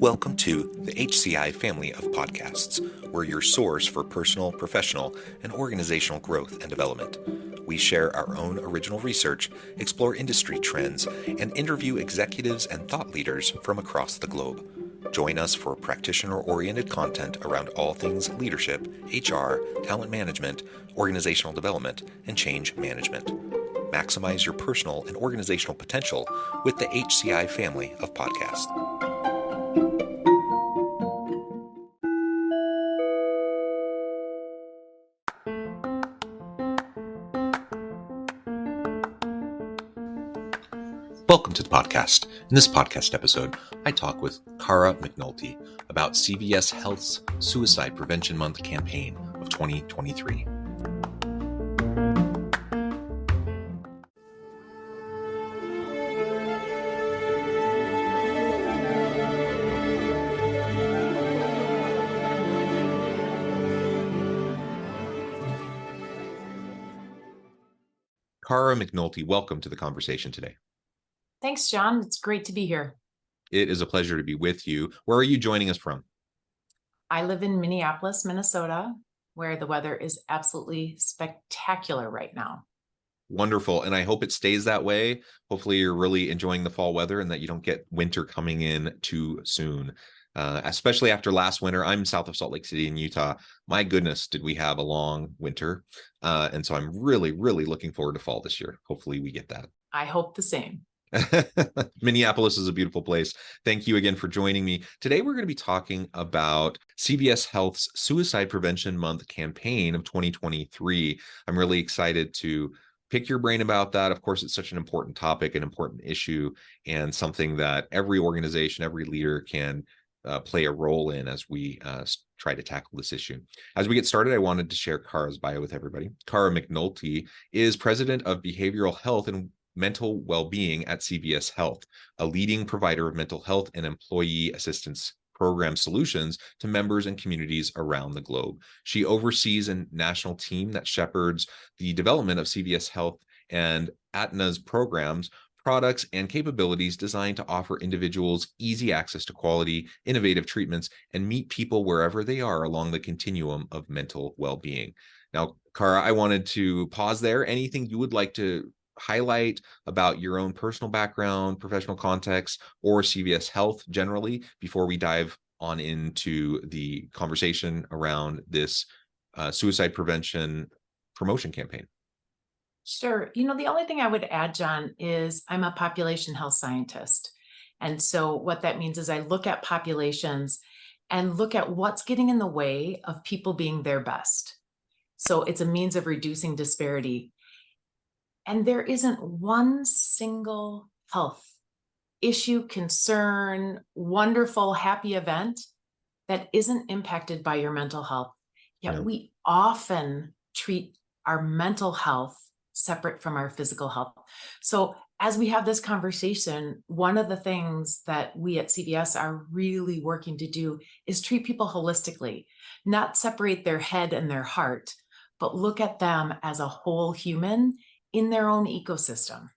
Welcome to the HCI family of podcasts. We're your source for personal, professional, and organizational growth and development. We share our own original research, explore industry trends, and interview executives and thought leaders from across the globe. Join us for practitioner-oriented content around all things leadership, HR, talent management, organizational development, and change management. Maximize your personal and organizational potential with the HCI family of podcasts. Welcome to the podcast. In this podcast episode, I talk with Cara McNulty about CVS Health's Suicide Prevention Month campaign of 2023. Cara McNulty, welcome to the conversation today. Thanks, John. It's great to be here. It is a pleasure to be with you. Where are you joining us from? I live in Minneapolis, Minnesota, where the weather is absolutely spectacular right now. Wonderful. And I hope it stays that way. Hopefully you're really enjoying the fall weather and that you don't get winter coming in too soon. Especially after last winter. I'm south of Salt Lake City in Utah. My goodness, did we have a long winter. And so I'm really looking forward to fall this year. Hopefully we get that. I hope the same. Minneapolis is a beautiful place. Thank you again for joining me. Today, we're going to be talking about CVS Health's Suicide Prevention Month campaign of 2023. I'm really excited to pick your brain about that. Of course, it's such an important topic, an important issue, and something that every organization, every leader can play a role in as we try to tackle this issue. As we get started, I wanted to share Cara's bio with everybody. Cara McNulty is president of behavioral health and mental well-being at CVS Health, a leading provider of mental health and employee assistance program solutions to members and communities around the globe. She oversees a national team that shepherds the development of CVS Health and Aetna's programs, products, and capabilities designed to offer individuals easy access to quality, innovative treatments, and meet people wherever they are along the continuum of mental well-being. Now, Cara, I wanted to pause there. Anything you would like to highlight about your own personal background, professional context, or CVS Health generally before we dive on into the conversation around this suicide prevention promotion campaign? Sure. The only thing I would add, John, is I'm a population health scientist. And so what that means is I look at populations and look at what's getting in the way of people being their best. So it's a means of reducing disparity. And there isn't one single health issue, concern, wonderful, happy event that isn't impacted by your mental health. Yet we often treat our mental health separate from our physical health. So as we have this conversation, one of the things that we at CVS are really working to do is treat people holistically, not separate their head and their heart, but look at them as a whole human in their own ecosystem.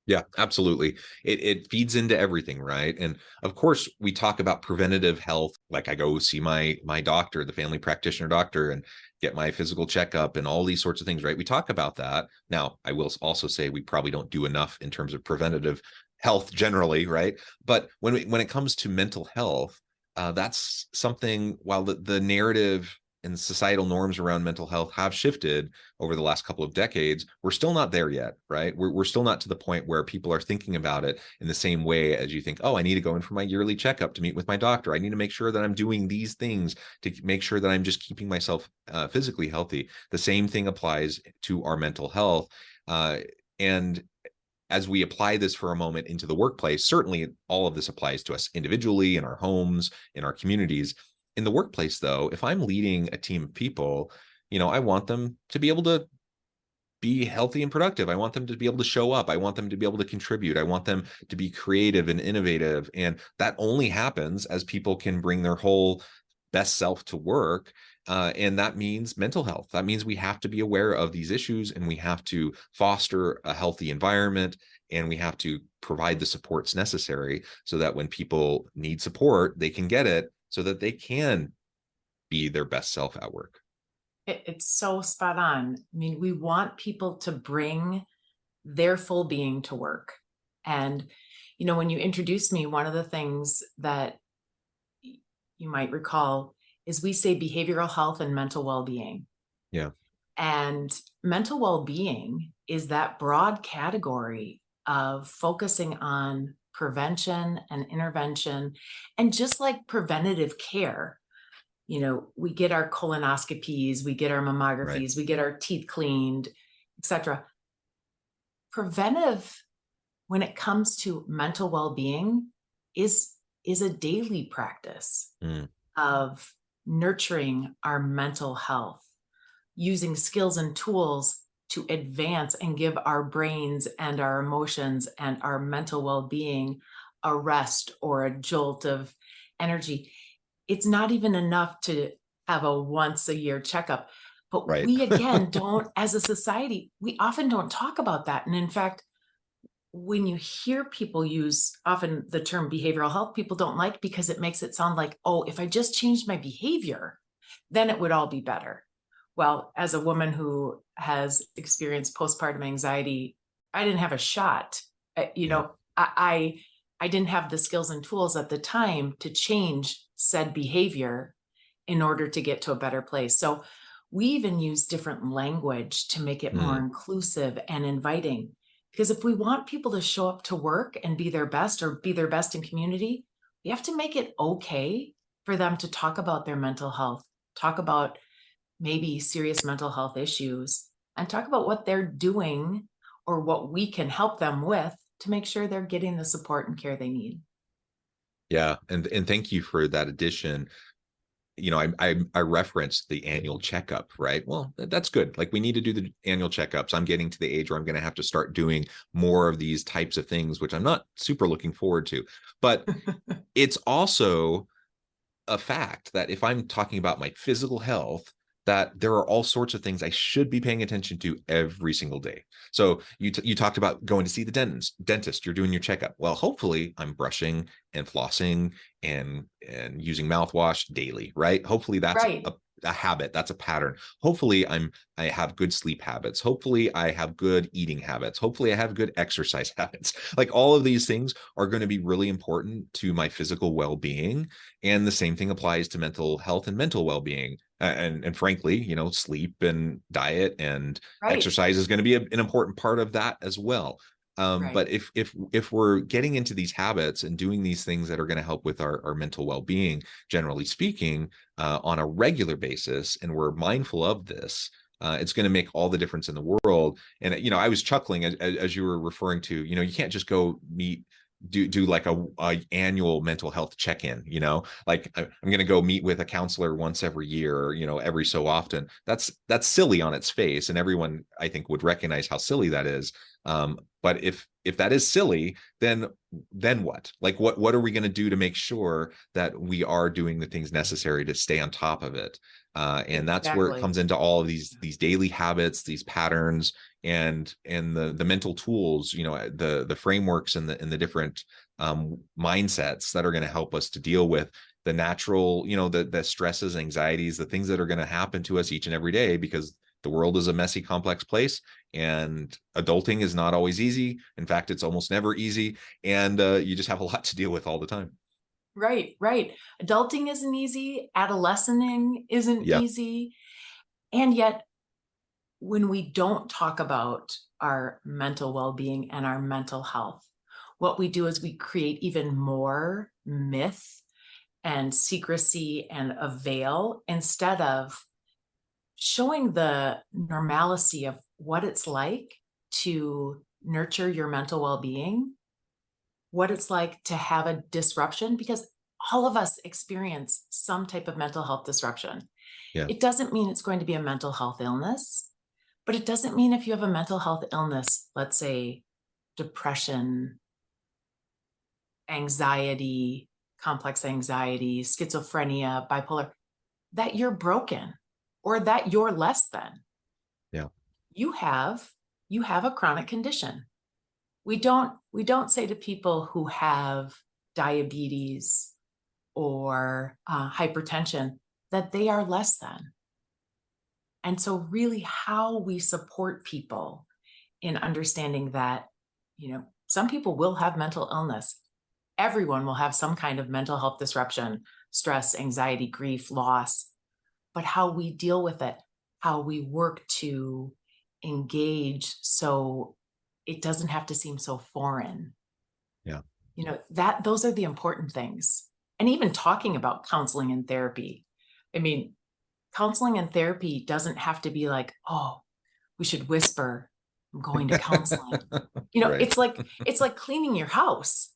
Yeah, absolutely. It feeds into everything, right? And of course, we talk about preventative health. Like I go see my doctor, the family practitioner doctor, and get my physical checkup and all these sorts of things, right? We talk about that. Now, I will also say we probably don't do enough in terms of preventative health generally, right? But when it comes to mental health, that's something, while the narrative and societal norms around mental health have shifted over the last couple of decades, we're still not there yet, right? We're still not to the point where people are thinking about it in the same way as you think, oh, I need to go in for my yearly checkup to meet with my doctor. I need to make sure that I'm doing these things to make sure that I'm just keeping myself physically healthy. The same thing applies to our mental health. And as we apply this for a moment into the workplace, certainly all of this applies to us individually, in our homes, in our communities. In the workplace, though, if I'm leading a team of people, I want them to be able to be healthy and productive. I want them to be able to show up. I want them to be able to contribute. I want them to be creative and innovative. And that only happens as people can bring their whole best self to work. And that means mental health. That means we have to be aware of these issues and we have to foster a healthy environment and we have to provide the supports necessary so that when people need support, they can get it so that they can be their best self at work. It's so spot on. I mean, we want people to bring their full being to work. And, when you introduced me, one of the things that you might recall is we say behavioral health and mental well-being. Yeah. And mental well-being is that broad category of focusing on prevention and intervention. And just like preventative care, we get our colonoscopies, we get our mammographies, Right. we get our teeth cleaned, etc. Preventive, when it comes to mental well-being, is a daily practice of nurturing our mental health, using skills and tools to advance and give our brains and our emotions and our mental well-being a rest or a jolt of energy. It's not even enough to have a once a year checkup, but Right. we, again, don't, as a society, we often don't talk about that. And in fact, when you hear people use often the term behavioral health, people don't like, because it makes it sound like, oh, if I just changed my behavior, then it would all be better. Well, as a woman who has experienced postpartum anxiety, I didn't have a shot. I didn't have the skills and tools at the time to change said behavior in order to get to a better place. So we even use different language to make it more inclusive and inviting. Because if we want people to show up to work and be their best, or be their best in community, we have to make it okay for them to talk about their mental health, talk about maybe serious mental health issues, and talk about what they're doing or what we can help them with to make sure they're getting the support and care they need. Yeah. And thank you for that addition. I referenced the annual checkup, right? Well, that's good. Like, we need to do the annual checkups. I'm getting to the age where I'm going to have to start doing more of these types of things, which I'm not super looking forward to. But it's also a fact that if I'm talking about my physical health, that there are all sorts of things I should be paying attention to every single day. So you talked about going to see the dentist. You're doing your checkup. Well, hopefully I'm brushing and flossing and using mouthwash daily, right? Hopefully that's Right. a habit. That's a pattern. Hopefully I have good sleep habits. Hopefully I have good eating habits. Hopefully I have good exercise habits. Like, all of these things are going to be really important to my physical well-being. And the same thing applies to mental health and mental well-being. And frankly, sleep and diet and Right. exercise is going to be an important part of that as well. Right. But if we're getting into these habits and doing these things that are going to help with our mental well-being, generally speaking, on a regular basis, and we're mindful of this, it's going to make all the difference in the world. And I was chuckling as you were referring to, you can't just go do like a annual mental health check-in, like I'm going to go meet with a counselor once every year, or every so often. That's silly on its face, and everyone, I think, would recognize how silly that is. But if that is silly, then what? Like, what are we going to do to make sure that we are doing the things necessary to stay on top of it? And that's where it comes into all of these daily habits, these patterns, and the mental tools, the frameworks and the different mindsets that are going to help us to deal with the natural, the stresses, anxieties, the things that are going to happen to us each and every day, because the world is a messy, complex place, and adulting is not always easy. In fact, it's almost never easy, and you just have a lot to deal with all the time. Right. Adulting isn't easy. Adolescenting isn't easy. And yet, when we don't talk about our mental well-being and our mental health, what we do is we create even more myth and secrecy and a veil, instead of showing the normalcy of what it's like to nurture your mental well-being, what it's like to have a disruption, because all of us experience some type of mental health disruption. Yeah. It doesn't mean it's going to be a mental health illness, but it doesn't mean if you have a mental health illness, let's say depression, anxiety, complex anxiety, schizophrenia, bipolar, that you're broken or that you're less than. Yeah. You have a chronic condition. we don't say to people who have diabetes or hypertension that they are less than. And so really how we support people in understanding that, some people will have mental illness. Everyone will have some kind of mental health disruption, stress, anxiety, grief, loss, but how we deal with it, how we work to engage so it doesn't have to seem so foreign. Yeah. Those are the important things. And even talking about counseling and therapy. I mean, counseling and therapy doesn't have to be like, oh, we should whisper, I'm going to counseling. Right. It's like cleaning your house.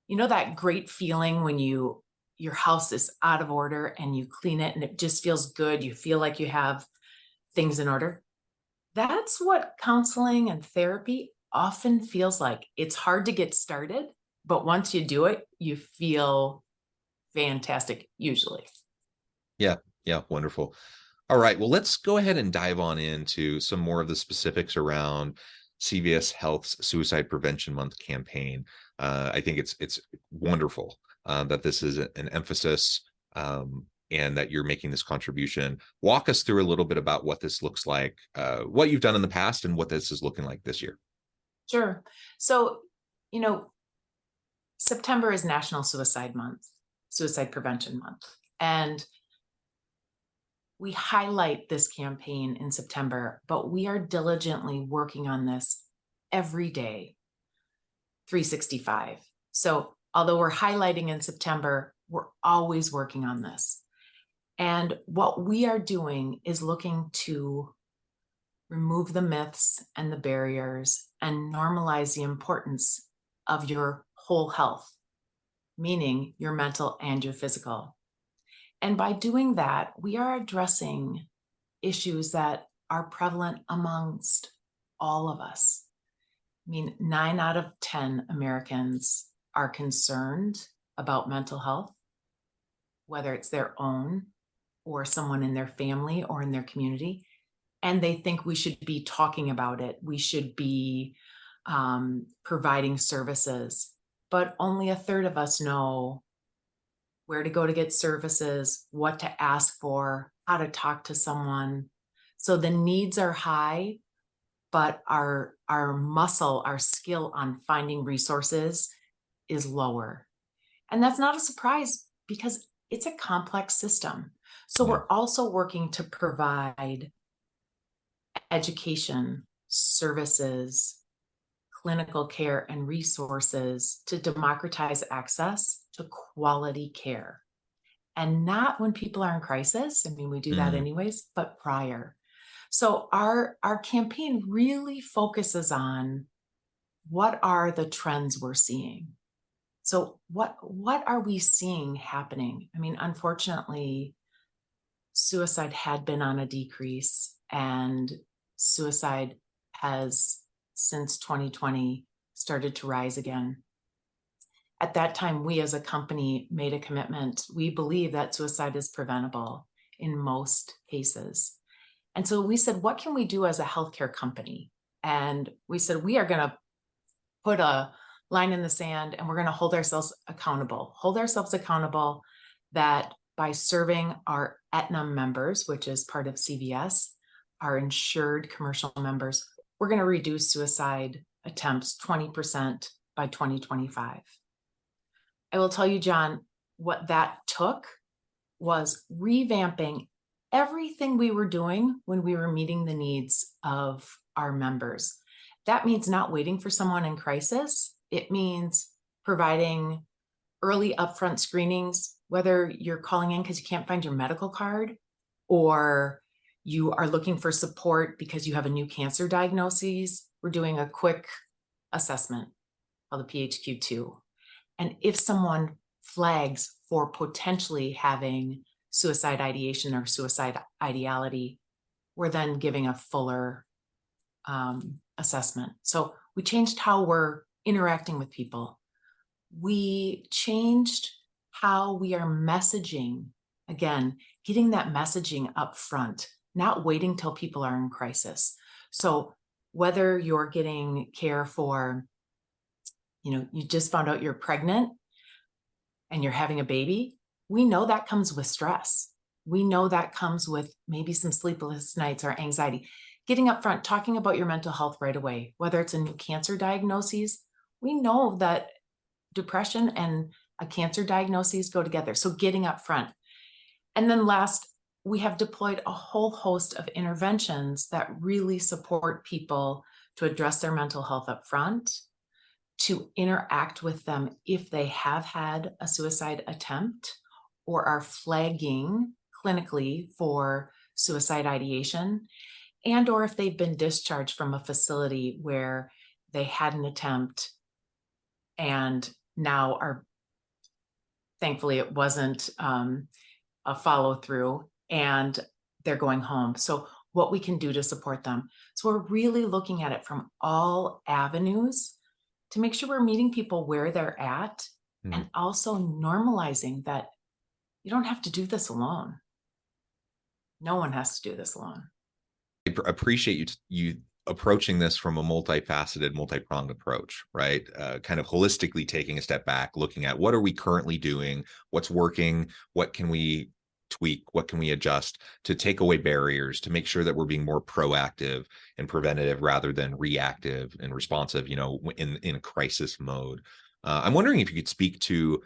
That great feeling when your house is out of order and you clean it and it just feels good. You feel like you have things in order. That's what counseling and therapy often feels like. It's hard to get started, but once you do it, you feel fantastic, usually. Yeah. Wonderful. All right. Well, let's go ahead and dive on into some more of the specifics around CVS Health's Suicide Prevention Month campaign. I think it's wonderful that this is an emphasis and that you're making this contribution. Walk us through a little bit about what this looks like, what you've done in the past, and what this is looking like this year. Sure. So, September is National Suicide Month, Suicide Prevention Month. And we highlight this campaign in September, but we are diligently working on this every day, 365. So although we're highlighting in September, we're always working on this. And what we are doing is looking to remove the myths and the barriers and normalize the importance of your whole health, meaning your mental and your physical. And by doing that, we are addressing issues that are prevalent amongst all of us. 9 out of 10 Americans are concerned about mental health, whether it's their own or someone in their family or in their community. And they think we should be talking about it. We should be providing services. But only a third of us know where to go to get services, what to ask for, how to talk to someone. So the needs are high, but our muscle, our skill on finding resources is lower. And that's not a surprise because it's a complex system. So we're also working to provide education, services, clinical care, and resources to democratize access to quality care. And not when people are in crisis. We do that anyways, but prior. So our campaign really focuses on what are the trends we're seeing. So what are we seeing happening? Unfortunately, suicide had been on a decrease, and suicide has, since 2020, started to rise again. At that time, we as a company made a commitment. We believe that suicide is preventable in most cases. And so we said, what can we do as a healthcare company? And we said, we are going to put a line in the sand and we're going to hold ourselves accountable that by serving our Aetna members, which is part of CVS, our insured commercial members, we're going to reduce suicide attempts 20% by 2025. I will tell you, John, what that took was revamping everything we were doing when we were meeting the needs of our members. That means not waiting for someone in crisis. It means providing early upfront screenings, whether you're calling in because you can't find your medical card or you are looking for support because you have a new cancer diagnosis. We're doing a quick assessment called the PHQ-2. And if someone flags for potentially having suicide ideation or suicide ideality, we're then giving a fuller assessment. So we changed how we're interacting with people. We changed how we are messaging, again, getting that messaging up front, not waiting till people are in crisis. So whether you're getting care for you just found out you're pregnant and you're having a baby. We know that comes with stress. We know that comes with maybe some sleepless nights or anxiety. Getting up front, talking about your mental health right away, whether it's a new cancer diagnosis, we know that depression and a cancer diagnosis go together. So getting up front. And then last, we have deployed a whole host of interventions that really support people to address their mental health up front, to interact with them if they have had a suicide attempt or are flagging clinically for suicide ideation, and or if they've been discharged from a facility where they had an attempt and now are, thankfully it wasn't a follow through, and they're going home. So what we can do to support them. So we're really looking at it from all avenues to make sure we're meeting people where they're at, and also normalizing that you don't have to do this alone. No one has to do this alone. I appreciate you approaching this from a multifaceted, multi-pronged approach, right? Kind of holistically taking a step back, looking at what are we currently doing, what's working, what can we tweak, what can we adjust to take away barriers, to make sure that we're being more proactive and preventative rather than reactive and responsive, in a crisis mode. I'm wondering if you could speak to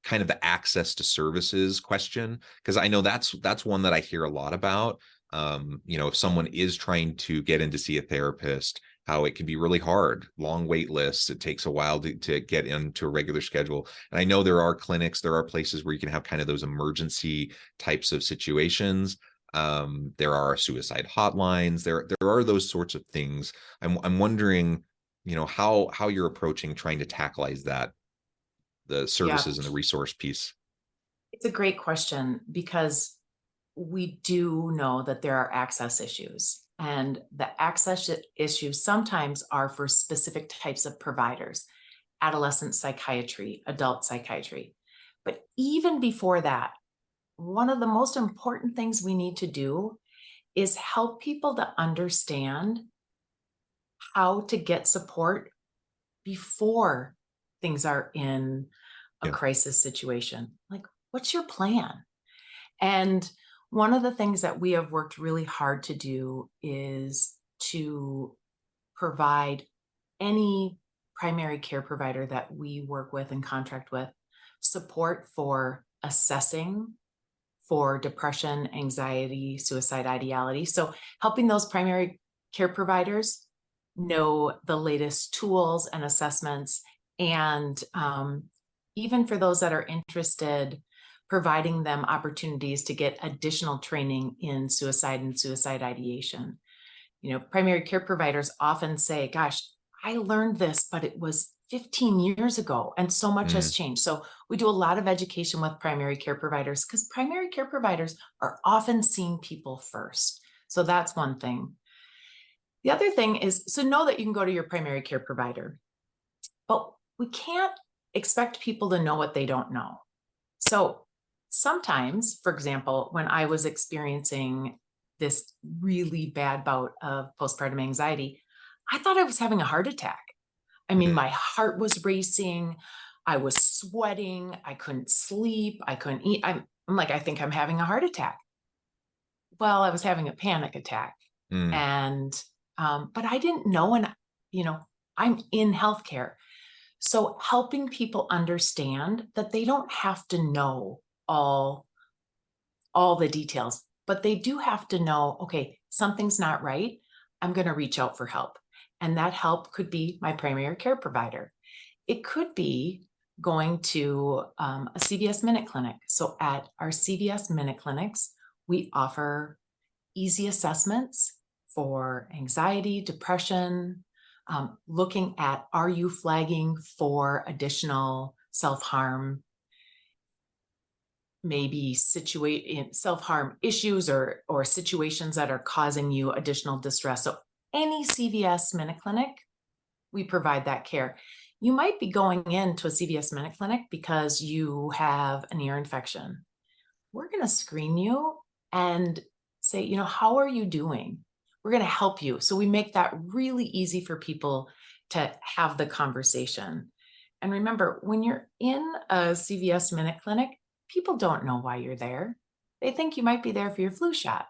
kind of the access to services question, because I know that's one that I hear a lot about. If someone is trying to get in to see a therapist, how it can be really hard, long wait lists. It takes a while to get into a regular schedule. And I know there are clinics, there are places where you can have kind of those emergency types of situations. There are suicide hotlines. There are those sorts of things. I'm wondering, how you're approaching trying to tackleize that, the services and the resource piece. It's a great question, because we do know that there are access issues, and the access issues sometimes are for specific types of providers, adolescent psychiatry, adult psychiatry. But even before that, one of the most important things we need to do is help people to understand how to get support before things are in a crisis situation. Like, what's your plan? And one of the things that we have worked really hard to do is to provide any primary care provider that we work with and contract with support for assessing for depression, anxiety, suicide ideality. So helping those primary care providers know the latest tools and assessments, and even for those that are interested, providing them opportunities to get additional training in suicide and suicide ideation. Primary care providers often say, gosh, I learned this, but it was 15 years ago and so much has changed. So we do a lot of education with primary care providers, because primary care providers are often seeing people first. So that's one thing. The other thing is, so know that you can go to your primary care provider, but we can't expect people to know what they don't know. So sometimes, for example, when I was experiencing this really bad bout of postpartum anxiety, I thought I was having a heart attack. I mean, my heart was racing. I was sweating. I couldn't sleep. I couldn't eat. I'm like, I think I'm having a heart attack. Well, I was having a panic attack. And, but I didn't know. And, I'm in healthcare. So helping people understand that they don't have to know all the details, but they do have to know, okay, something's not right. I'm going to reach out for help. And that help could be my primary care provider. It could be going to a CVS Minute Clinic. So at our CVS Minute Clinics, we offer easy assessments for anxiety, depression, looking at, are you flagging for additional self-harm, maybe self-harm issues or situations that are causing you additional distress. So any CVS Minute Clinic, we provide that care. You might be going into a CVS Minute Clinic because you have an ear infection. We're going to screen you and say, how are you doing? We're going to help you. So we make that really easy for people to have the conversation. And remember, when you're in a CVS Minute Clinic, people don't know why you're there. They think you might be there for your flu shot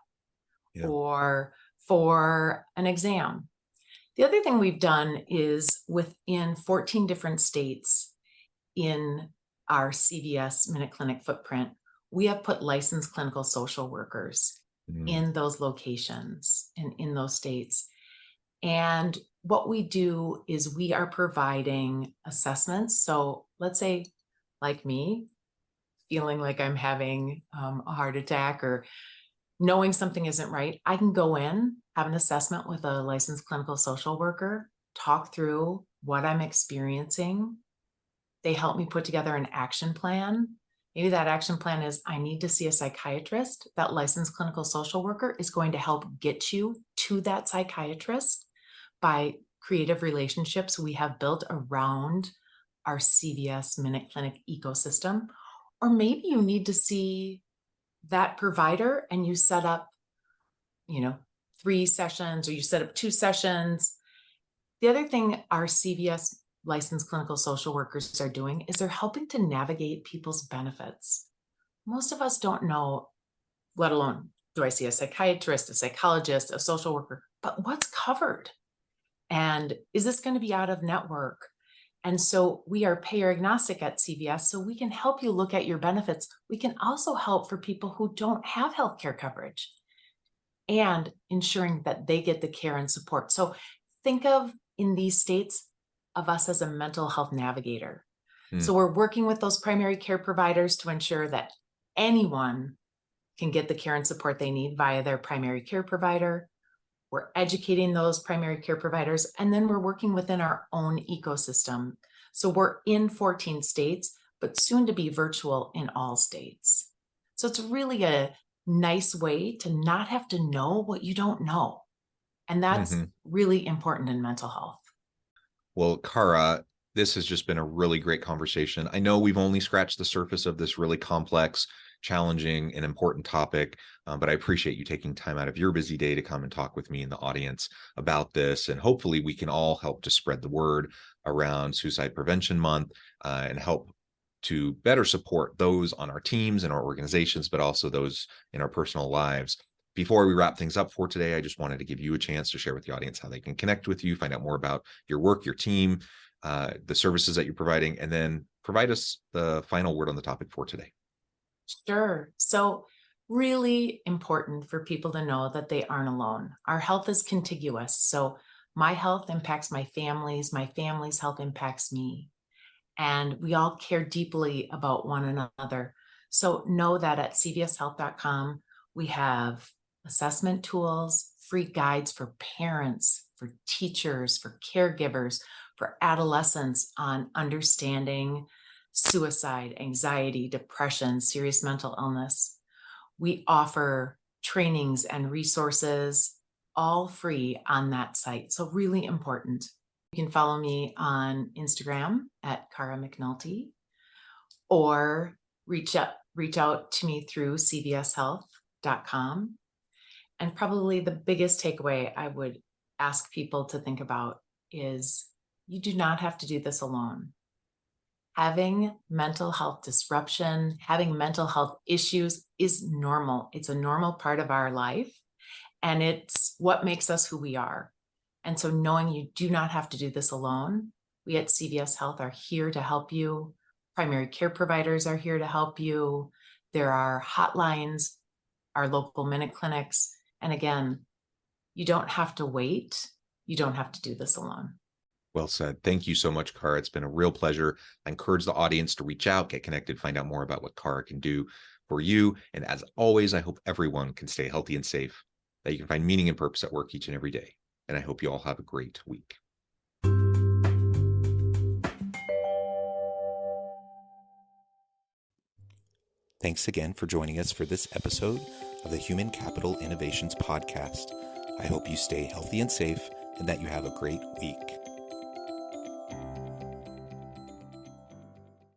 or for an exam. The other thing we've done is within 14 different states in our CVS Minute Clinic footprint, we have put licensed clinical social workers in those locations and in those states. And what we do is we are providing assessments. So let's say, like me, feeling like I'm having a heart attack or knowing something isn't right, I can go in, have an assessment with a licensed clinical social worker, talk through what I'm experiencing. They help me put together an action plan. Maybe that action plan is I need to see a psychiatrist. That licensed clinical social worker is going to help get you to that psychiatrist by creative relationships we have built around our CVS Minute Clinic ecosystem. Or maybe you need to see that provider and you set up, 3 sessions or you set up 2 sessions. The other thing our CVS licensed clinical social workers are doing is they're helping to navigate people's benefits. Most of us don't know, let alone do I see a psychiatrist, a psychologist, a social worker, but what's covered? And is this going to be out of network? And so we are payer agnostic at CVS, so we can help you look at your benefits. We can also help for people who don't have healthcare coverage and ensuring that they get the care and support. So think of in these states of us as a mental health navigator. So we're working with those primary care providers to ensure that anyone can get the care and support they need via their primary care provider. We're educating those primary care providers, and then we're working within our own ecosystem. So we're in 14 states, but soon to be virtual in all states. So it's really a nice way to not have to know what you don't know. And that's really important in mental health. Well, Cara, this has just been a really great conversation. I know we've only scratched the surface of this really complex, challenging, and important topic, but I appreciate you taking time out of your busy day to come and talk with me and the audience about this. And hopefully we can all help to spread the word around Suicide Prevention Month and help to better support those on our teams and our organizations, but also those in our personal lives. Before we wrap things up for today, I just wanted to give you a chance to share with the audience how they can connect with you, find out more about your work, your team, the services that you're providing, and then provide us the final word on the topic for today. Sure. So really important for people to know that they aren't alone. Our health is contiguous. So my health impacts my family's health impacts me. And we all care deeply about one another. So know that at cvshealth.com, we have assessment tools, free guides for parents, for teachers, for caregivers, for adolescents on understanding suicide, anxiety, depression, serious mental illness. We offer trainings and resources, all free on that site. So really important. You can follow me on Instagram at Cara McNulty, or reach out to me through cvshealth.com. And probably the biggest takeaway I would ask people to think about is you do not have to do this alone. Having mental health disruption, having mental health issues is normal. It's a normal part of our life, and it's what makes us who we are. And so knowing you do not have to do this alone, we at CVS Health are here to help you. Primary care providers are here to help you. There are hotlines, our local minute clinics. And again, you don't have to wait. You don't have to do this alone. Well said. Thank you so much, Cara. It's been a real pleasure. I encourage the audience to reach out, get connected, find out more about what Cara can do for you. And as always, I hope everyone can stay healthy and safe, that you can find meaning and purpose at work each and every day. And I hope you all have a great week. Thanks again for joining us for this episode of the Human Capital Innovations Podcast. I hope you stay healthy and safe and that you have a great week.